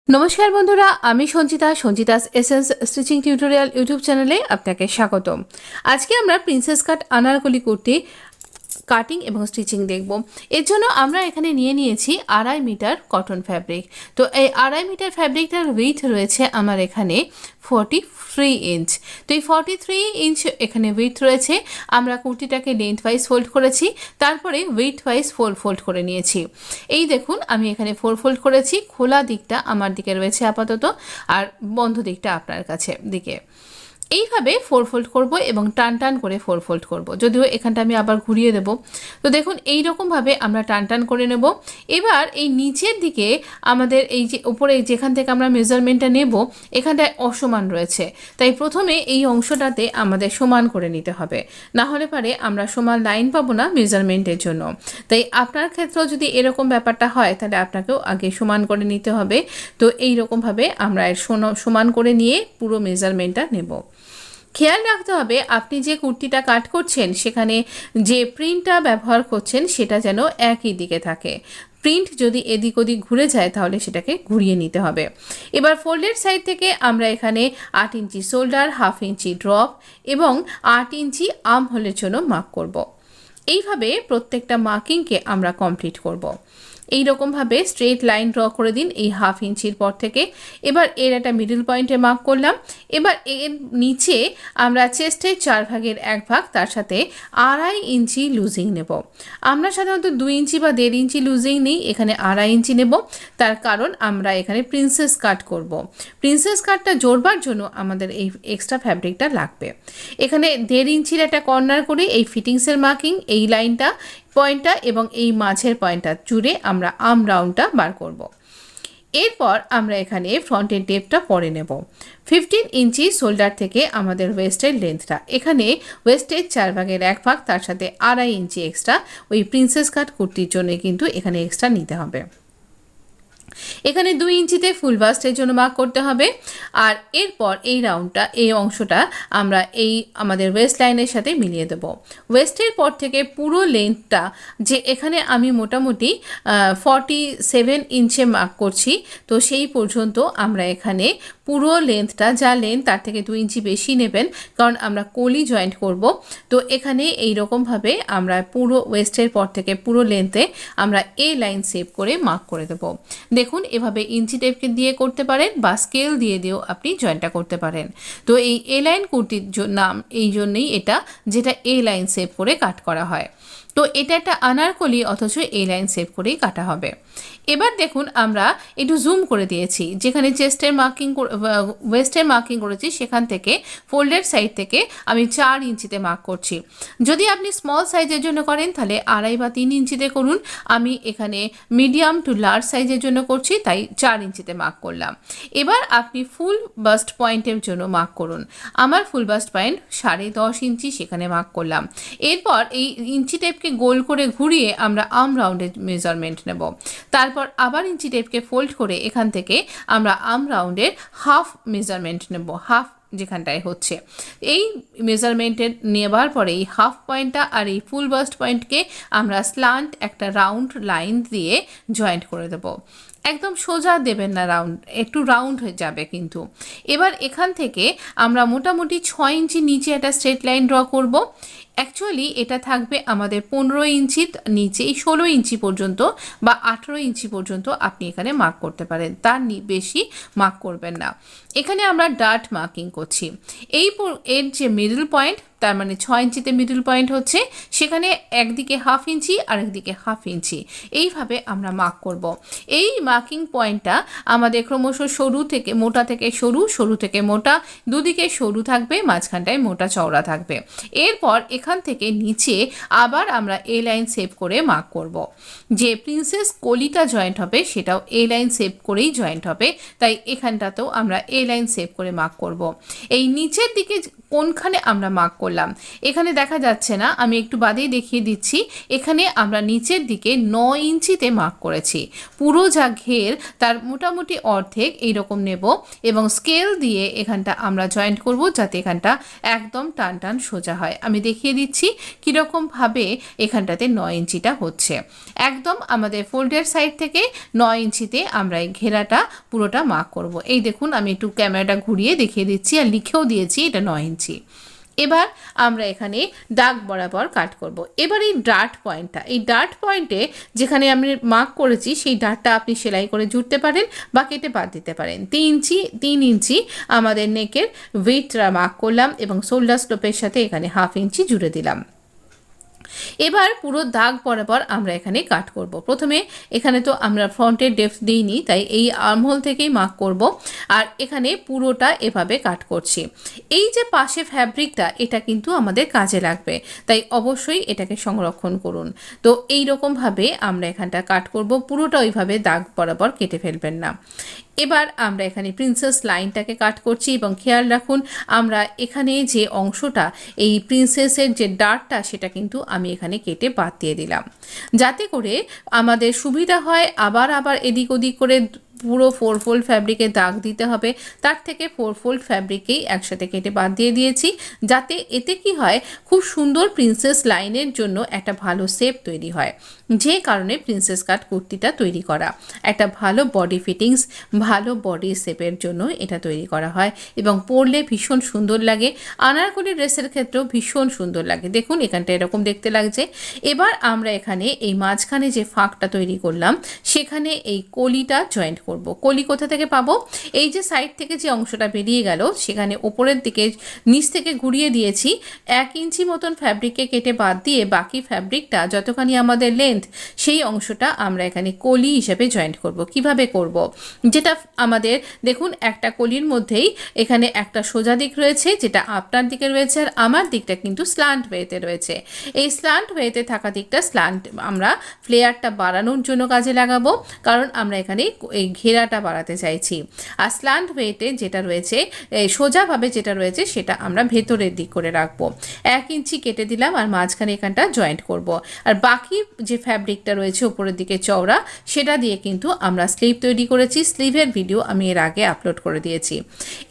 নমস্কার বন্ধুরা, আমি Sanchita's essence stitching tutorial YouTube চ্যানেলে আপনাকে স্বাগতম। আজকে আমরা প্রিন্সেস কাট আনারকলি কুর্তি কাটিং এবং স্টিচিং দেখব। এর জন্য আমরা এখানে নিয়েছি 2.5 মিটার কটন ফ্যাব্রিক। তো এই 2.5 মিটার ফ্যাব্রিকটার ওয়েট রয়েছে আমার এখানে 43 ইঞ্চ। তো এই 43 ইঞ্চ এখানে ওয়েট রয়েছে। আমরা কুর্তিটাকে লেন্থ ওয়াইজ ফোল্ড করেছি, তারপরে ওয়েট ওয়াইজ ফোল্ড করে নিয়েছি। এই দেখুন, আমি এখানে 4 ফোল্ড করেছি। খোলা দিকটা আমার দিকে রয়েছে আপাতত, আর বন্ধ দিকটা আপনার কাছে দিকে। এইভাবে 4 ফোল্ড করব এবং টান করে 4 ফোল্ড করব, যদিও এখানটা আমি আবার ঘুরিয়ে দেব। তো দেখুন, এই রকমভাবে আমরা টান করে নেব। এবার এই নিচের দিকে আমাদের এই যে উপরে যেখান থেকে আমরা মেজারমেন্টটা নেব, এখানটায় অসমান রয়েছে। তাই প্রথমে এই অংশটাতে আমাদের সমান করে নিতে হবে, না হলে পারে আমরা সমান লাইন পাবো না মেজারমেন্টের জন্য। তাই আপনার ক্ষেত্রেও যদি এরকম ব্যাপারটা হয়, তাহলে আপনাকেও আগে সমান করে নিতে হবে। তো এই রকমভাবে আমরা সমান করে নিয়ে পুরো মেজারমেন্টটা নেব। খেয়াল রাখতে হবে আপনি যে কুর্তিটা কাট করছেন সেখানে যে প্রিন্টটা ব্যবহার করছেন সেটা যেন একই দিকে থাকে। প্রিন্ট যদি এদিক ওদিক ঘুরে যায় তাহলে সেটাকে ঘুরিয়ে নিতে হবে। এবার ফোল্ডেড সাইড থেকে আমরা এখানে 8 ইঞ্চি শোল্ডার, 1/2 ইঞ্চি ড্রপ এবং 8 ইঞ্চি আর্ম হোলের জন্য মার্ক করব। এইভাবে প্রত্যেকটা মার্কিংকে আমরা কমপ্লিট করব। এই রকমভাবে স্ট্রেট লাইন ড্র করে দিন এই 1/2 ইঞ্চির পর থেকে। এবার এর একটা মিডল পয়েন্টে মার্ক করলাম। এবার এর নিচে আমরা চেস্টের 4 ভাগের 1 ভাগ, তার সাথে 2.5 ইঞ্চি লুজিং নেব। আমরা সাধারণত 2 ইঞ্চি বা 1.5 ইঞ্চি লুজিং নেই, এখানে 2.5 ইঞ্চি নেব। তার কারণ আমরা এখানে প্রিন্সেস কাট করব। প্রিন্সেস কাটটা জোড়বার জন্য আমাদের এই এক্সট্রা ফ্যাব্রিকটা লাগবে। এখানে 1.5 ইঞ্চির একটা কর্নার করে এই ফিটিংসের মার্কিং, এই লাইনটা পয়েন্টটা এবং এই মাঝের পয়েন্টটা জুড়ে আমরা আর্ম রাউন্ডটা বার করব। এরপর আমরা এখানে ফ্রন্টের টেপটা পরে নেব। 15 ইঞ্চি শোল্ডার থেকে আমাদের ওয়েস্টের লেন্থটা, এখানে ওয়েস্টের 4 ভাগের 1 ভাগ, তার সাথে 2.5 ইঞ্চি এক্সট্রা ওই প্রিন্সেস কাট কুর্তির জন্য কিন্তু এখানে এক্সট্রা নিতে হবে। এখানে 2 ইঞ্চিতে ফুল বাস্টের জন্য মার্ক করতে হবে। আর এরপর এই রাউন্ডটা, এই অংশটা আমরা এই আমাদের ওয়েস্ট লাইনের সাথে মিলিয়ে দেব। ওয়েস্টের পর থেকে পুরো লেন্থটা, যে এখানে আমি মোটামুটি 47 ইঞ্চে মার্ক করছি, তো সেই পর্যন্ত আমরা এখানে পুরো লেন্থটা, যা লেন্থ তার থেকে 2 ইঞ্চি বেশি নেবেন, কারণ আমরা কলি জয়েন্ট করব। তো এখানে এই রকমভাবে আমরা পুরো ওয়েস্টের পর থেকে পুরো লেন্থে আমরা এ লাইন সেভ করে মার্ক করে দেব। দেখুন, এভাবে ইঞ্চি টেপকে দিয়ে করতে পারেন বা স্কেল দিয়েও আপনি জয়েন্টটা করতে পারেন। তো এই এ লাইন কুর্তির নাম এই জন্যই এটা, যেটা এ লাইন সেভ করে কাট করা হয়। তো এটা একটা আনারকলি, অথচ এই লাইন সেভ করেই কাটা হবে। এবার দেখুন, আমরা একটু জুম করে দিয়েছি। যেখানে চেস্টের মার্কিং ওয়েস্টের মার্কিং করেছি, সেখান থেকে ফোল্ডেড সাইড থেকে আমি 4 ইঞ্চিতে মার্ক করছি। যদি আপনি স্মল সাইজের জন্য করেন তাহলে 2.5 বা 3 ইঞ্চিতে করুন। আমি এখানে মিডিয়াম টু লার্জ সাইজের জন্য করছি, তাই 4 ইঞ্চিতে মার্ক করলাম। এবার আপনি ফুল বাস্ট পয়েন্টের জন্য মার্ক করুন। আমার ফুল বাস্ট পয়েন্ট 10.5 ইঞ্চি, সেখানে মার্ক করলাম। এরপর এই ইঞ্চি টেপকে গোল করে ঘুরিয়ে আমরা আর্ম রাউন্ডের মেজারমেন্ট নেব। তারপর আবার ইঞ্চি টেপকে ফোল্ড করে এখান থেকে আমরা আর্ম রাউন্ডের হাফ মেজারমেন্ট নেব। হাফ যেখানটায় হচ্ছে, এই মেজারমেন্টের নেবার পরে এই হাফ পয়েন্টটা আর এই ফুল বাস্ট পয়েন্টকে আমরা স্ল্যান্ট একটা রাউন্ড লাইন দিয়ে জয়েন্ট করে দেব। একদম সোজা দেবেন না, রাউন্ড একটু রাউন্ড হয়ে যাবে কিন্তু। এবার এখান থেকে আমরা মোটামুটি 6 ইঞ্চি নিচে একটা স্ট্রেট লাইন ড্র করব। অ্যাকচুয়ালি এটা থাকবে আমাদের 15 ইঞ্চির নিচেই, 16 ইঞ্চি পর্যন্ত বা 18 ইঞ্চি পর্যন্ত আপনি এখানে মার্ক করতে পারেন, তার বেশি মার্ক করবেন না। এখানে আমরা ডার্ট মার্কিং করছি। এর যে মিডল পয়েন্ট, তার মানে 6 ইঞ্চিতে মিডল পয়েন্ট হচ্ছে, সেখানে একদিকে 1/2 ইঞ্চি আর একদিকে 1/2 ইঞ্চি, এইভাবে আমরা মার্ক করব। এই মার্কিং পয়েন্টটা আমাদের ক্রমশ সরু থেকে মোটা থেকে সরু, সরু থেকে মোটা, দুদিকে সরু থাকবে, মাঝখানটায় মোটা চওড়া থাকবে। এরপর এখান থেকে নিচে আবার আমরা এ লাইন সেভ করে মার্ক করব। যে প্রিন্সেস কলিটা জয়েন্ট হবে সেটাও এ লাইন সেভ করেই জয়েন্ট হবে, তাই এখানটাতেও আমরা এ লাইন সেভ করে মার্ক করব। এই নিচের দিকে কোনখানে আমরা মার্ক করলাম এখানে দেখা যাচ্ছে না, আমি একটু বাদেই দেখিয়ে দিচ্ছি। এখানে আমরা নিচের দিকে 9 ইঞ্চিতে মার্ক করেছি। পুরো যা ঘের তার মোটামুটি অর্ধেক এইরকম নেব এবং স্কেল দিয়ে এখানটা আমরা জয়েন্ট করব, যাতে এখানটা একদম টান সোজা হয়। আমি দেখিয়ে দিচ্ছি কীরকমভাবে এখানটাতে 9 ইঞ্চিটা হচ্ছে। একদম আমাদের ফোল্ডের সাইড থেকে 9 ইঞ্চিতে আমরা এই ঘেরাটা পুরোটা মার্ক করব। এই দেখুন আমি একটু ক্যামেরাটা ঘুরিয়ে দেখিয়ে দিচ্ছি আর লিখেও দিয়েছি এটা 9 ইঞ্চি। এবার আমরা এখানে দাগ বরাবর কাট করব। এবার এই ডার্ট পয়েন্টটা, এই ডার্ট পয়েন্টে যেখানে আমি মার্ক করেছি সেই ডার্টটা আপনি সেলাই করে জুড়তে পারেন বা কেটে বাদ দিতে পারেন। 3 ইঞ্চি আমাদের নেকের উইডথটা মার্ক করলাম এবং শোল্ডার স্লোপের সাথে এখানে 1/2 ইঞ্চি জুড়ে দিলাম। এবার পুরো দাগ বরাবর আমরা এখানে কাট করব। প্রথমে এখানে তো আমরা ফ্রন্টের ডেপথ দিইনি, তাই এই আর্মহোল থেকেই মার্ক করব আর এখানে পুরোটা এভাবে কাট করছি। এই যে পাশে ফ্যাব্রিকটা, এটা কিন্তু আমাদের কাজে লাগবে, তাই অবশ্যই এটাকে সংরক্ষণ করুন। তো এই রকমভাবে আমরা এখানটা কাট করব, পুরোটা ওইভাবে দাগ বরাবর কেটে ফেলবেন না। এবার আমরা এখানে প্রিন্সেস লাইনটাকে কাট করছি এবং খেয়াল রাখুন আমরা এখানে যে অংশটা এই প্রিন্সেসের যে ডার্টটা সেটা কিন্তু আমি এখানে কেটে বাদ দিয়ে দিলাম, যাতে করে আমাদের সুবিধা হয়। আবার এদিক ওদিক করে পুরো 4 ফোল্ড ফ্যাব্রিকে দাগ দিতে হবে, তার থেকে 4 ফোল্ড ফ্যাব্রিকেই একসাথে কেটে বাদ দিয়ে দিয়েছি, যাতে এতে কি হয় খুব সুন্দর প্রিন্সেস লাইনের জন্য একটা ভালো শেপ তৈরি হয়। যে কারণে প্রিন্সেস কাট কুর্তিটা তৈরি করা, একটা ভালো বডি ফিটিংস, ভালো বডি শেপের জন্য এটা তৈরি করা হয় এবং পরলে ভীষণ সুন্দর লাগে। আনারকলি ড্রেসের ক্ষেত্রেও ভীষণ সুন্দর লাগে। দেখুন এখানটা এরকম দেখতে লাগছে। এবার আমরা এখানে এই মাঝখানে যে ফাঁকটা তৈরি করলাম সেখানে এই কলিটা জয়েন্ট করব। কলি কোথা থেকে পাবো? এই যে সাইড থেকে যে অংশটা বেরিয়ে গেল সেখানে ওপরের দিকে নিচ থেকে ঘুরিয়ে দিয়েছি, 1 ইঞ্চি মতন ফ্যাব্রিককে কেটে বাদ দিয়ে বাকি ফ্যাব্রিকটা যতখানি আমাদের লেন্থ সেই অংশটা আমরা এখানে কলি হিসেবে জয়েন্ট করব। কিভাবে করব? যেটা আমাদের দেখুন একটা কলির মধ্যেই এখানে একটা সোজা দিক রয়েছে যেটা আপনার দিকে রয়েছে আর আমার দিকটা কিন্তু স্ল্যান্ট ওয়েতে রয়েছে। এই স্ল্যান্ট ওয়েতে থাকা দিকটা আমরা ফ্লেয়ারটা বাড়ানোর জন্য কাজে লাগাবো, কারণ আমরা এখানে এই ঘেরাটা বাড়াতে চাইছি। আর স্ল্যান্ট ওয়েতে যেটা রয়েছে সোজাভাবে যেটা রয়েছে সেটা আমরা ভেতরের দিক করে রাখবো। 1 ইঞ্চি কেটে দিলাম আর মাঝখানে এখানটা জয়েন্ট করব। আর বাকি যে ফ্যাব্রিকটা রয়েছে উপরের দিকে চওড়া সেটা দিয়ে কিন্তু আমরা স্লিভ তৈরি করেছি। স্লিভের ভিডিও আমি এর আগে আপলোড করে দিয়েছি।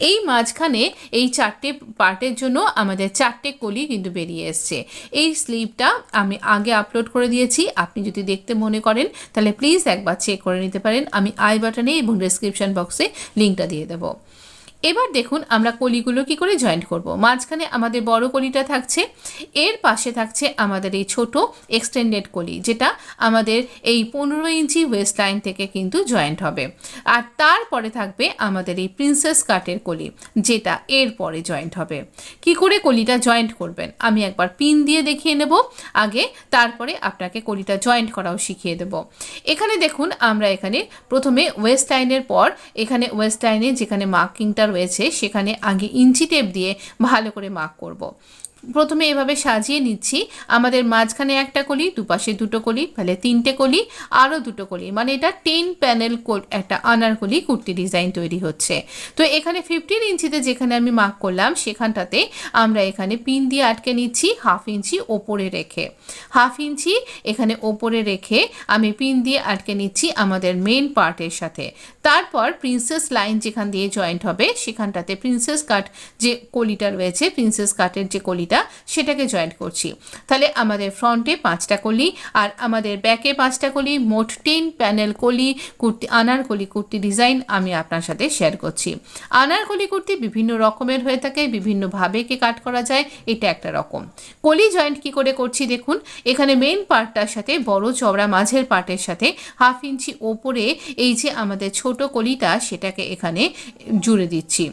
এই মাঝখানে এই 4টে পার্টের জন্য আমাদের 4টে কলি কিন্তু বেরিয়ে এসছে। এই স্লিভটা আমি আগে আপলোড করে দিয়েছি, আপনি যদি দেখতে মনে করেন তাহলে প্লিজ একবার চেক করে নিতে পারেন। আমি আই বাটনে এবং ডেসক্রিপশন বক্সে লিঙ্কটা দিয়ে দেবো। এবার দেখুন আমরা কলিগুলো কি করে জয়েন্ট করব। মাঝখানে আমাদের বড় কলিটা থাকছে, এর পাশে থাকছে আমাদের এই ছোট এক্সটেন্ডেড কলি, যেটা আমাদের এই 15 ইঞ্চি ওয়েস্ট লাইন থেকে কিন্তু জয়েন্ট হবে। আর তারপরে থাকবে আমাদের এই প্রিন্সেস কাটের কলি, যেটা এর পরে জয়েন্ট হবে। কি করে কলিটা জয়েন্ট করবেন আমি একবার পিন দিয়ে দেখিয়ে নেব আগে, তারপরে আপনাকে কলিটা জয়েন্ট করাও শিখিয়ে দেব। এখানে দেখুন আমরা এখানে প্রথমে ওয়েস্ট লাইনের পর এখানে ওয়েস্ট লাইনে যেখানে মার্কিংটা রয়েছে সেখানে আগে ইঞ্চি টেপ দিয়ে ভালো করে মার্ক করব। প্রথমে এভাবে সাজিয়ে নিচ্ছি। আমাদের মাঝখানে একটা কলি, দুপাশে দুটো কলি, তাহলে 3টে কলি, আরও দুটো কলি, মানে এটা 10 প্যানেল একটা আনারকলি কুর্তি ডিজাইন তৈরি হচ্ছে। তো এখানে 15 ইঞ্চিতে যেখানে আমি মার্ক করলাম সেখানটাতে আমরা এখানে পিন দিয়ে আটকে নিচ্ছি 1/2 ইঞ্চি ওপরে রেখে। 1/2 ইঞ্চি এখানে ওপরে রেখে আমি পিন দিয়ে আটকে নিচ্ছি আমাদের মেন পার্টের সাথে। তারপর প্রিন্সেস লাইন যেখান দিয়ে জয়েন্ট হবে সেখানটাতে প্রিন্সেস কাট যে কলিটা রয়েছে, প্রিন্সেস কাটের যে কলিটা সেটাকে জয়েন্ট করছি। তাহলে আমাদের ফ্রন্টে 5টা কলি আর আমাদের ব্যাকে 5টা কলি, মোট 10 প্যানেল কলি কুর্তি আনারকলি কুর্তি ডিজাইন আমি আপনার সাথে শেয়ার করছি। আনারকলি কুর্তি বিভিন্ন রকমের হয়ে থাকে, বিভিন্নভাবে কে কাট করা যায়, এটা একটা রকম। কলি জয়েন্ট কি করে করছি দেখুন। এখানে মেইন পার্টটার সাথে বড় চওড়া মাঝের পার্টের সাথে 1/2 ইঞ্চি ওপরে এই যে আমাদের ছোট কলিটা সেটাকে এখানে জুড়ে দিচ্ছি।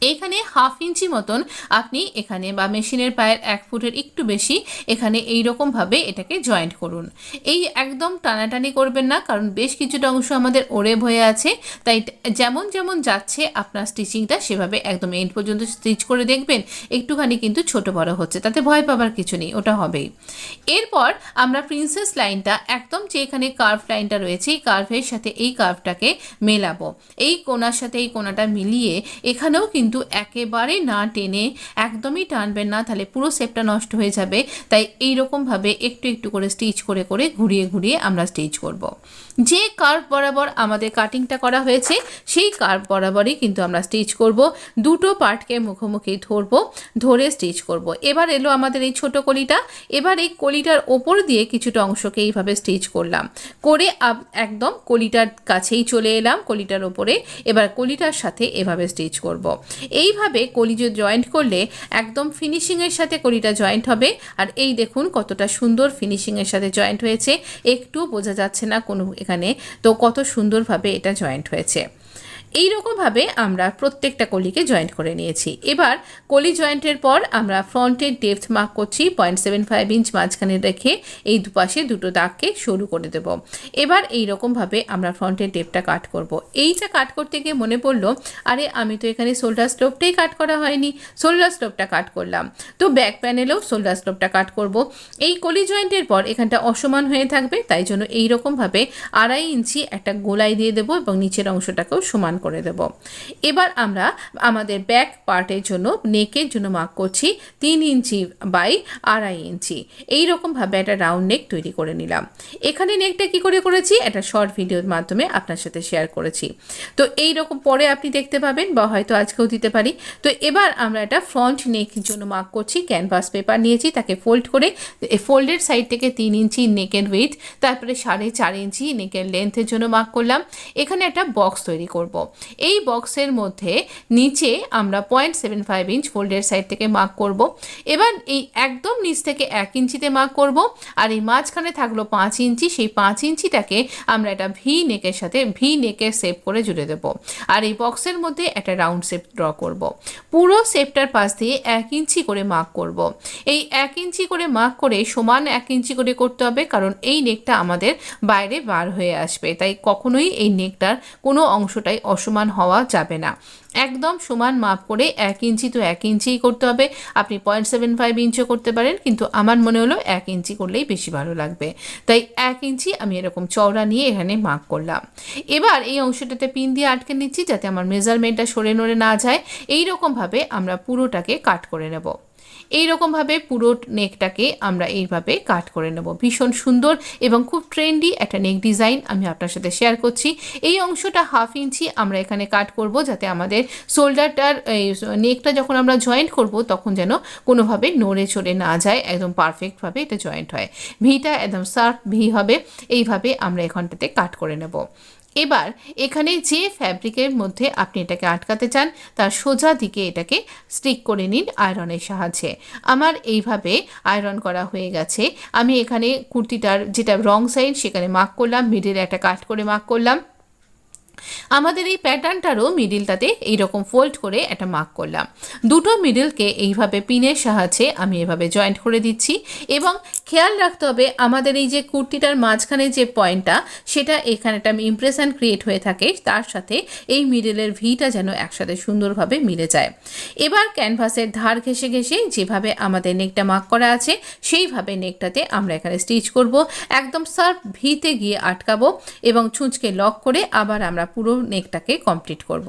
এইখানে 1/2 ইঞ্চি মতন আপনি এখানে বা মেশিনের পায়ের 1 ফুটের একটু বেশি এখানে এই রকমভাবে এটাকে জয়েন্ট করুন। এই একদম টানাটানি করবেন না, কারণ বেশ কিছুটা অংশ আমাদের ওরেভ হয়ে আছে, তাই যেমন যেমন যাচ্ছে আপনার স্টিচিংটা সেভাবে একদম এন্ড পর্যন্ত স্টিচ করে দেখবেন। একটুখানি কিন্তু ছোট বড় হচ্ছে, তাতে ভয় পাবার কিছু নেই, ওটা হবেই। এরপর আমরা প্রিন্সেস লাইনটা একদম যে এখানে কার্ভ লাইনটা রয়েছে এই কার্ভের সাথে এই কার্ভটাকে মেলাবো। এই কোণার সাথে এই কোণাটা মিলিয়ে এখানেও কিন্তু একেবারে না টেনে, একদমই টানবেন না, তাহলে পুরো শেপটা নষ্ট হয়ে যাবে। তাই এই রকমভাবে একটু একটু করে স্টিচ করে করে ঘুরিয়ে ঘুরিয়ে আমরা স্টিচ করব। যে কার্ভ বরাবর আমাদের কাটিংটা করা হয়েছে সেই কার্ভ বরাবরই কিন্তু আমরা স্টিচ করব। দুটো পার্টকে মুখোমুখি ধরবো, ধরে স্টিচ করব। এবার এলো আমাদের এই ছোট কলিটা। এবার এই কলিটার ওপর দিয়ে কিছুটা অংশকে এইভাবে স্টিচ করলাম, করে একদম কলিটার কাছেই চলে এলাম, কলিটার ওপরে। এবার কলিটার সাথে এভাবে স্টিচ করব। এইভাবে কলি জয়েন্ট করলে একদম ফিনিশিংয়ের সাথে কলিটা জয়েন্ট হবে। আর এই দেখুন কতটা সুন্দর ফিনিশিংয়ের সাথে জয়েন্ট হয়েছে, একটু বোঝা যাচ্ছে না কোনো এখানে, তো কত সুন্দরভাবে এটা জয়েন্ট হয়েছে। এই রকমভাবে আমরা প্রত্যেকটা কলিকে জয়েন্ট করে নিয়েছি। এবার কলি জয়েন্টের পর আমরা ফ্রন্টের ডেপথ মার্ক করছি 0.75 ইঞ্চ মাঝখানে রেখে এই দুপাশে দুটো দাগকে সরু করে দেব। এবার এই রকমভাবে আমরা ফ্রন্টের ডেপথটা কাট করব। এইটা কাট করতে গিয়ে মনে পড়লো, আরে আমি তো এখানে শোল্ডার স্লোপটাই কাট করা হয়নি, শোল্ডার স্লোপটা কাট করলাম। তো ব্যাক প্যানেলেও শোল্ডার স্লোপটা কাট করব। এই কলি জয়েন্টের পর এখানটা অসমান হয়ে থাকবে, তাই জন্য এই রকমভাবে 2.5 ইঞ্চি একটা গোলাই দিয়ে দেবো এবং নিচের অংশটাকেও সমান করে দেব। এবার আমরা আমাদের ব্যাক পার্টের জন্য নেকের জন্য মার্ক করছি 3 ইঞ্চি বাই 2.5 ইঞ্চি। এইরকমভাবে একটা রাউন্ড নেক তৈরি করে নিলাম। এখানে নেকটা কি করে করেছি একটা শর্ট ভিডিওর মাধ্যমে আপনার সাথে শেয়ার করেছি, তো এই রকম পরে আপনি দেখতে পাবেন বা হয়তো আজকেও দিতে পারি। তো এবার আমরা একটা ফ্রন্ট নেকের জন্য মার্ক করছি। ক্যানভাস পেপার নিয়েছি, তাকে ফোল্ড করে ফোল্ডের সাইড থেকে 3 ইঞ্চি নেকের উইডথ, তারপরে 4.5 ইঞ্চি নেকের লেন্থের জন্য মার্ক করলাম। এখানে একটা বক্স তৈরি করব। এই বক্সের মধ্যে নিচে আমরা 0.75 ইঞ্চ ফোল্ডের সাইড থেকে মার্ক করব। এবার এই একদম নিচ থেকে 1 ইঞ্চিতে মার্ক করব, আর এই মাঝখানে থাকলো 5 ইঞ্চি। সেই 5 ইঞ্চিটাকে আমরা একটা ভি নেকের সাথে ভি নেকের শেপ করে জুড়ে দেব। আর এই বক্সের মধ্যে একটা রাউন্ড শেপ ড্র করব। পুরো শেপটার পাশ দিয়ে 1 ইঞ্চি করে মার্ক করব। এই 1 ইঞ্চি করে মার্ক করে সমান 1 ইঞ্চি করে করতে হবে, কারণ এই নেকটা আমাদের বাইরে বার হয়ে আসবে। তাই কখনোই এই নেকটার কোনো অংশটাই অসমান হওয়া যাবে না। একদম সমান মাপ করে 1 ইঞ্চি তো 1 ইঞ্চিই করতে হবে। আপনি 0.75 ইঞ্চিও করতে পারেন, কিন্তু আমার মনে হলো 1 ইঞ্চি করলেই বেশি ভালো লাগবে। তাই 1 ইঞ্চি আমি এরকম চওড়া নিয়ে এখানে মার্ক করলাম। এবার এই অংশটাতে পিন দিয়ে আটকে নিচ্ছি যাতে আমার মেজারমেন্টটা সরে নড়ে না যায়। এই রকমভাবে আমরা পুরোটাকে কাট করে নেব। এই রকমভাবে পুরো নেকটাকে আমরা এইভাবে কাট করে নেব। ভীষণ সুন্দর এবং খুব ট্রেন্ডি একটা নেক ডিজাইন আমি আপনার সাথে শেয়ার করছি। এই অংশটা 1/2 ইঞ্চি আমরা এখানে কাট করব, যাতে আমাদের শোল্ডারটার এই নেকটা যখন আমরা জয়েন্ট করব তখন যেন কোনোভাবে নড়ে চড়ে না যায়, একদম পারফেক্টভাবে এটা জয়েন্ট হয়। ভিটা একদম শার্প ভি হবে। এইভাবে আমরা এখানটাতে কাট করে নেব। এবার এখানে যে ফ্যাব্রিকের মধ্যে আপনি এটাকে আটকাতে চান তার সোজা দিকে এটাকে স্টিক করে নিন আয়রনের সাহায্যে। আমার এইভাবে আয়রন করা হয়ে গেছে। আমি এখানে কুর্তিটার যেটা রং সাইড সেখানে মার্ক করলাম, মিডিলে একটা কাট করে মার্ক করলাম। আমাদের এই প্যাটার্নটারও মিডিলটাতে এইরকম ফোল্ড করে একটা মার্ক করলাম। দুটো মিডিলকে এইভাবে পিনের সাহায্যে আমি এভাবে জয়েন্ট করে দিচ্ছি। এবং খেয়াল রাখতে হবে আমাদের এই যে কুর্তিটার মাঝখানে যে পয়েন্টটা সেটা এখানে একটা ইমপ্রেশন ক্রিয়েট হয়ে থাকে, তার সাথে এই মিডিলের ভিটা যেন একসাথে সুন্দরভাবে মিলে যায়। এবার ক্যানভাসের ধার ঘেঁষে ঘেঁষে যেভাবে আমাদের নেকটা মার্ক করা আছে সেইভাবে নেকটাতে আমরা এখানে স্টিচ করব। একদম শার্প ভিতে গিয়ে আটকাবো এবং ছুঁচকে লক করে আবার আমরা পুরো নেকটাকে কমপ্লিট করব।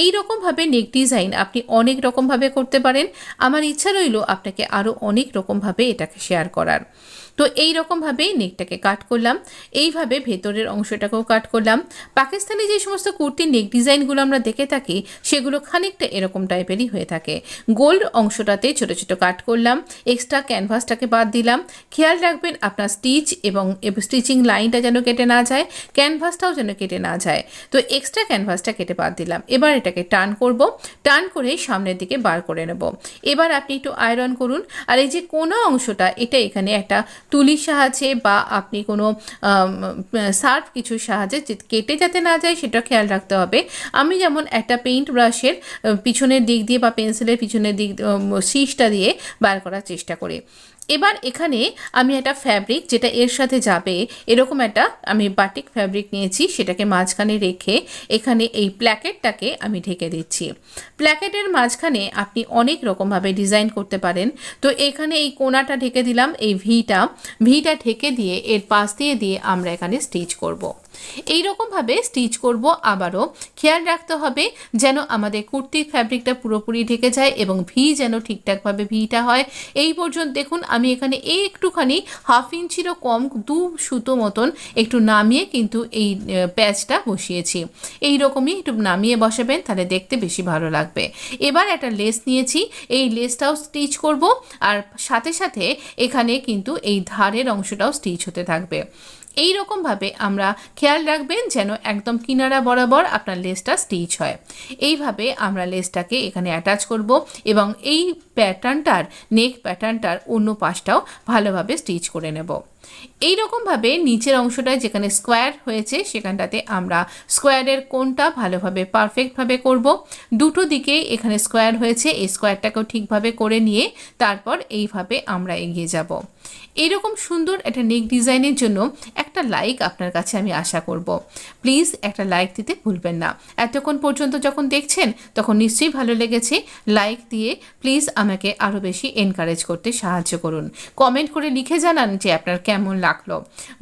এই রকমভাবে নেক ডিজাইন আপনি অনেক রকমভাবে করতে পারেন। আমার ইচ্ছা রইল আপনাকে আরও অনেক রকমভাবে এটাকে শেয়ার করার। তো এই রকমভাবে নেকটাকে কাট করলাম। এইভাবে ভেতরের অংশটাকেও কাট করলাম। পাকিস্তানি যে সমস্ত কুর্তির নেক ডিজাইনগুলো আমরা দেখে থাকি সেগুলো খানিকটা এরকম টাইপেরই হয়ে থাকে। গোল্ড অংশটাতে ছোট ছোট কাট করলাম, এক্সট্রা ক্যানভাসটাকে বাদ দিলাম। খেয়াল রাখবেন আপনার স্টিচ এবং স্টিচিং লাইনটা যেন কেটে না যায়, ক্যানভাসটাও যেন কেটে না যায়। তো এক্সট্রা ক্যানভাসটা কেটে বাদ দিলাম। এবার এটাকে টার্ন করব, টার্ন করে সামনের দিকে বার করে নেব। এবার আপনি একটু আয়রন করুন। আর এই যে কোনা অংশটা এটা এখানে একটা তুলির সাহায্যে বা আপনি কোনো শার্প কিছুর সাহায্যে কেটে যাতে না যায় সেটা খেয়াল রাখতে হবে। আমি যেমন একটা পেইন্ট ব্রাশের পিছনের দিক দিয়ে বা পেন্সিলের পিছনের দিক শীষটা দিয়ে বার করার চেষ্টা করি। এবার এখানে আমি একটা ফ্যাব্রিক যেটা এর সাথে যাবে এরকম একটা আমি বাটিক ফ্যাব্রিক নিয়েছি, সেটাকে মাঝখানে রেখে এখানে এই প্ল্যাকেটটাকে আমি ঢেকে দিচ্ছি। প্ল্যাকেটের মাঝখানে আপনি অনেক রকমভাবে ডিজাইন করতে পারেন। তো এখানে এই কোনাটা ঢেকে দিলাম, এই ভিটা ঢেকে দিয়ে এর পাশ দিয়ে আমরা এখানে স্টিচ করব। এই রকমভাবে স্টিচ করব। আবারও খেয়াল রাখতে হবে যেন আমাদের কুর্তির ফ্যাব্রিকটা পুরোপুরি ঢেকে যায় এবং ভি যেন ঠিকঠাকভাবে ভিটা হয়। এই পর্যন্ত দেখুন আমি এখানে একটুখানি হাফ ইঞ্চিরও কম 2 সুতো মতন একটু নামিয়ে কিন্তু এই প্যাচটা বসিয়েছি। এই রকমই একটু নামিয়ে বসাবেন, তাহলে দেখতে বেশি ভালো লাগবে। এবার একটা লেস নিয়েছি, এই লেসটাও স্টিচ করব আর সাথে সাথে এখানে কিন্তু এই ধারের অংশটাও স্টিচ হতে থাকবে। এই রকমভাবে আমরা খেয়াল রাখবেন যেন একদম কিনারা বরাবর আপনার লেসটা স্টিচ হয়। এইভাবে আমরা লেসটাকে এখানে অ্যাটাচ করব এবং এই প্যাটার্নটার নেক প্যাটার্নটার অন্য পাশটাও ভালোভাবে স্টিচ করে নেব। এই রকমভাবে নিচের অংশটায় যেখানে স্কোয়ার হয়েছে সেখানটাতে আমরা স্কোয়ারের কোণটা ভালোভাবে পারফেক্টভাবে করব। দুটো দিকেই এখানে স্কোয়ার হয়েছে, এই স্কোয়ারটাকেও ঠিকভাবে করে নিয়ে তারপর এইভাবে আমরা এগিয়ে যাব। এইরকম সুন্দর একটা নেক ডিজাইনের জন্য একটা লাইক আপনার কাছে আমি আশা করব। প্লিজ একটা লাইক দিতে ভুলবেন না। এতক্ষণ পর্যন্ত যখন দেখছেন তখন নিশ্চয়ই ভালো লেগেছে। লাইক দিয়ে প্লিজ আমাকে আরও বেশি এনকারেজ করতে সাহায্য করুন। কমেন্ট করে লিখে জানান যে আপনার কেমন লাগলো।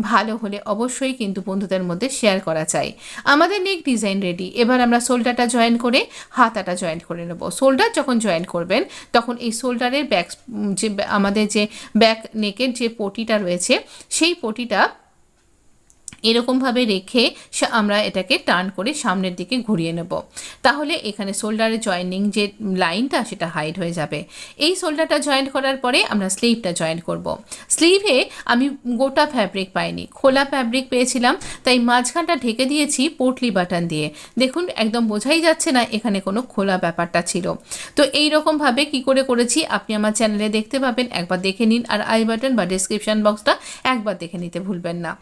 ভালো হলে অবশ্যই কিন্তু বন্ধুদের মধ্যে শেয়ার করা চাই। আমাদের নেক ডিজাইন রেডি। এবার আমরা শোল্ডারটা জয়েন করে হাতাটা জয়েন করে নেব। শোল্ডার যখন জয়েন করবেন তখন এই শোল্ডারের ব্যাক যে আমাদের যে ব্যাক নেকের যে পটিটা রয়েছে সেই পটিটা এরকমভাবে রেখে আমরা এটাকে টার্ন করে সামনের দিকে ঘুরিয়ে নেব। তাহলে এখানে শোল্ডারের জয়েনিং যে লাইনটা সেটা হাইড হয়ে যাবে। এই শোল্ডারটা জয়েন্ট করার পরে আমরা স্লিভটা জয়েন্ট করব। স্লিভে আমি গোটা ফ্যাব্রিক পাইনি, খোলা ফ্যাব্রিক পেয়েছিলাম, তাই মাঝখানটা ঢেকে দিয়েছি পোটলি বাটন দিয়ে। দেখুন একদম বোঝাই যাচ্ছে না এখানে কোনো খোলা ব্যাপারটা ছিল। তো এই রকমভাবে কী করে করেছি আপনি আমার চ্যানেলে দেখতে পাবেন, একবার দেখে নিন। আর আই বাটন বা ডিসক্রিপশান বক্সটা একবার দেখে নিতে ভুলবেন না।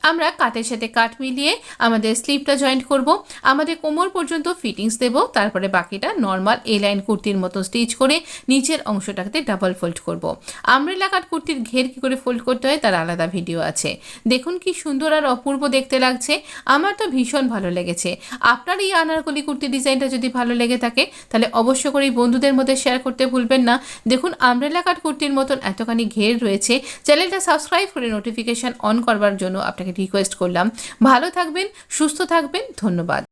আমরা কাটের সাথে কাট মিলিয়ে আমাদের স্লিভটা জয়েন্ট করব। আমাদের কোমর পর্যন্ত ফিটিংস দেব, তারপরে বাকিটা নর্মাল এ লাইন কুর্তির মতো স্টিচ করে নিচের অংশটাকে ডাবল ফোল্ড করব। আমব্রেলা কাট কুর্তির ঘের কী করে ফোল্ড করতে হয় তার আলাদা ভিডিও আছে। দেখুন কি সুন্দর আর অপূর্ব দেখতে লাগছে। আমার তো ভীষণ ভালো লেগেছে। আপনার এই আনারকলি কুর্তি ডিজাইনটা যদি ভালো লেগে থাকে তাহলে অবশ্য করে বন্ধুদের মধ্যে শেয়ার করতে ভুলবেন না। দেখুন আমব্রেলা কাট কুর্তির মতন এতখানি ঘের রয়েছে। চ্যানেলটা সাবস্ক্রাইব করে নোটিফিকেশান অন করবার জন্য আপনাকে রিকোয়েস্ট করলাম। ভালো থাকবেন, সুস্থ থাকবেন, ধন্যবাদ।